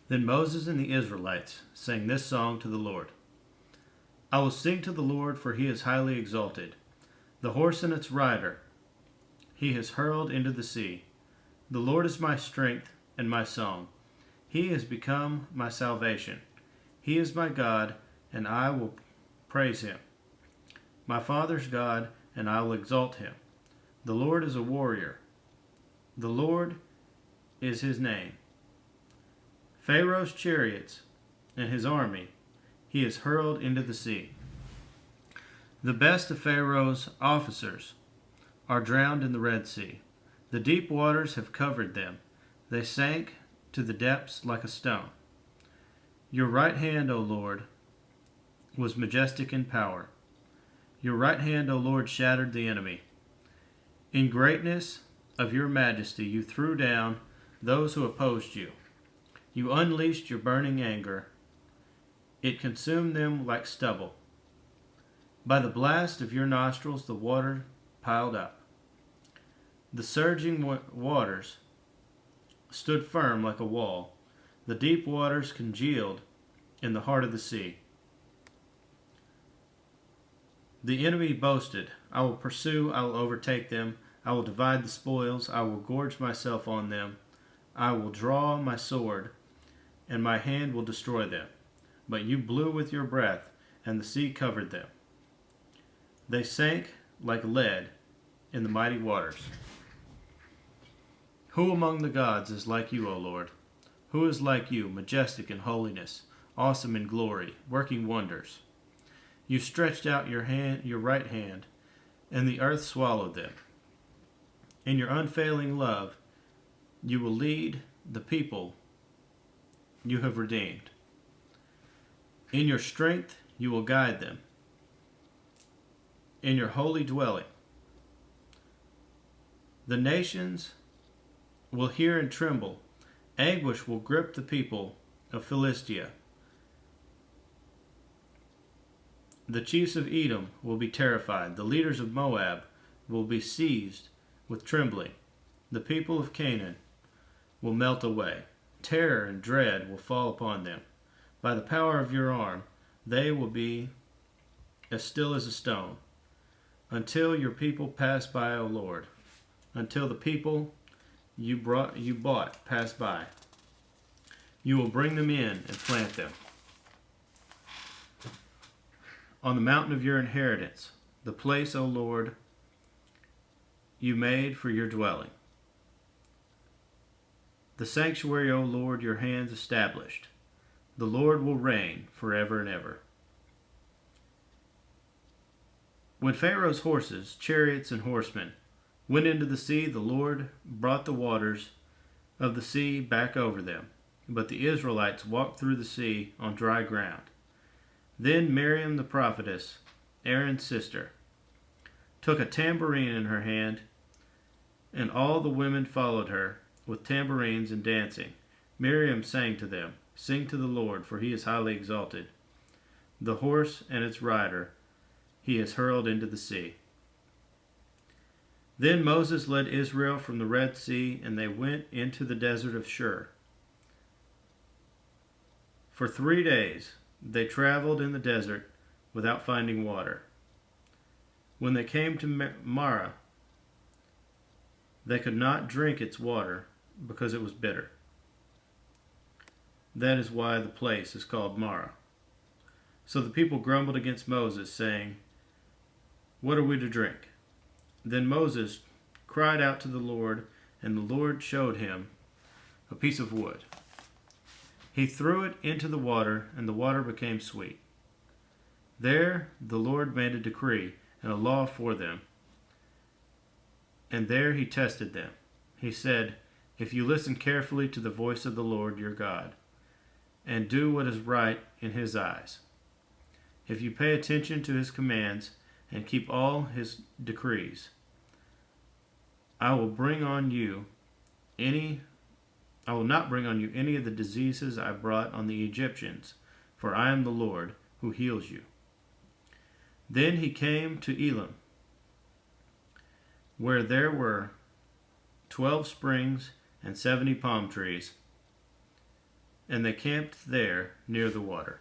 Then Moses and the Israelites sang this song to the Lord. I will sing to the Lord, for he is highly exalted. The horse and its rider he has hurled into the sea. The Lord is my strength and my song. He has become my salvation. He is my God, and I will praise him. My father's God, and I will exalt him. The Lord is a warrior. The Lord is his name. Pharaoh's chariots and his army he has hurled into the sea. The best of Pharaoh's officers are drowned in the Red Sea. The deep waters have covered them. They sank to the depths like a stone. Your right hand, O Lord, was majestic in power. Your right hand, O Lord, shattered the enemy. In greatness of your majesty, you threw down those who opposed you. You unleashed your burning anger. It consumed them like stubble. By the blast of your nostrils, the water piled up. The surging waters stood firm like a wall. The deep waters congealed in the heart of the sea. The enemy boasted, I will pursue, I will overtake them, I will divide the spoils, I will gorge myself on them, I will draw my sword, and my hand will destroy them. But you blew with your breath, and the sea covered them. They sank like lead in the mighty waters. Who among the gods is like you, O Lord? Who is like you, majestic in holiness, awesome in glory, working wonders? You stretched out your right hand, and the earth swallowed them. In your unfailing love, you will lead the people you have redeemed. In your strength, you will guide them. In your holy dwelling, the nations will hear and tremble. Anguish will grip the people of Philistia. The chiefs of Edom will be terrified. The leaders of Moab will be seized with trembling. The people of Canaan will melt away. Terror and dread will fall upon them. By the power of your arm, they will be as still as a stone, until your people pass by, O Lord, until the people you bought pass by. You will bring them in and plant them on the mountain of your inheritance, the place, O Lord, you made for your dwelling. The sanctuary, O Lord, your hands established. The Lord will reign forever and ever. When Pharaoh's horses, chariots, and horsemen went into the sea, the Lord brought the waters of the sea back over them. But the Israelites walked through the sea on dry ground. Then Miriam the prophetess, Aaron's sister, took a tambourine in her hand, and all the women followed her with tambourines and dancing. Miriam sang to them, Sing to the Lord, for he is highly exalted. The horse and its rider he has hurled into the sea. Then Moses led Israel from the Red Sea, and they went into the desert of Shur. For 3 days they traveled in the desert without finding water. When they came to Marah, they could not drink its water because it was bitter. That is why the place is called Marah. So the people grumbled against Moses, saying, What are we to drink? Then Moses cried out to the Lord, and the Lord showed him a piece of wood. He threw it into the water, and the water became sweet. There the Lord made a decree and a law for them, and there he tested them. He said, If you listen carefully to the voice of the Lord your God, and do what is right in his eyes, if you pay attention to his commands and keep all his decrees, I will not bring on you any of the diseases I brought on the Egyptians, for I am the Lord who heals you. Then he came to Elim, where there were 12 springs and 70 palm trees. and they camped there near the water.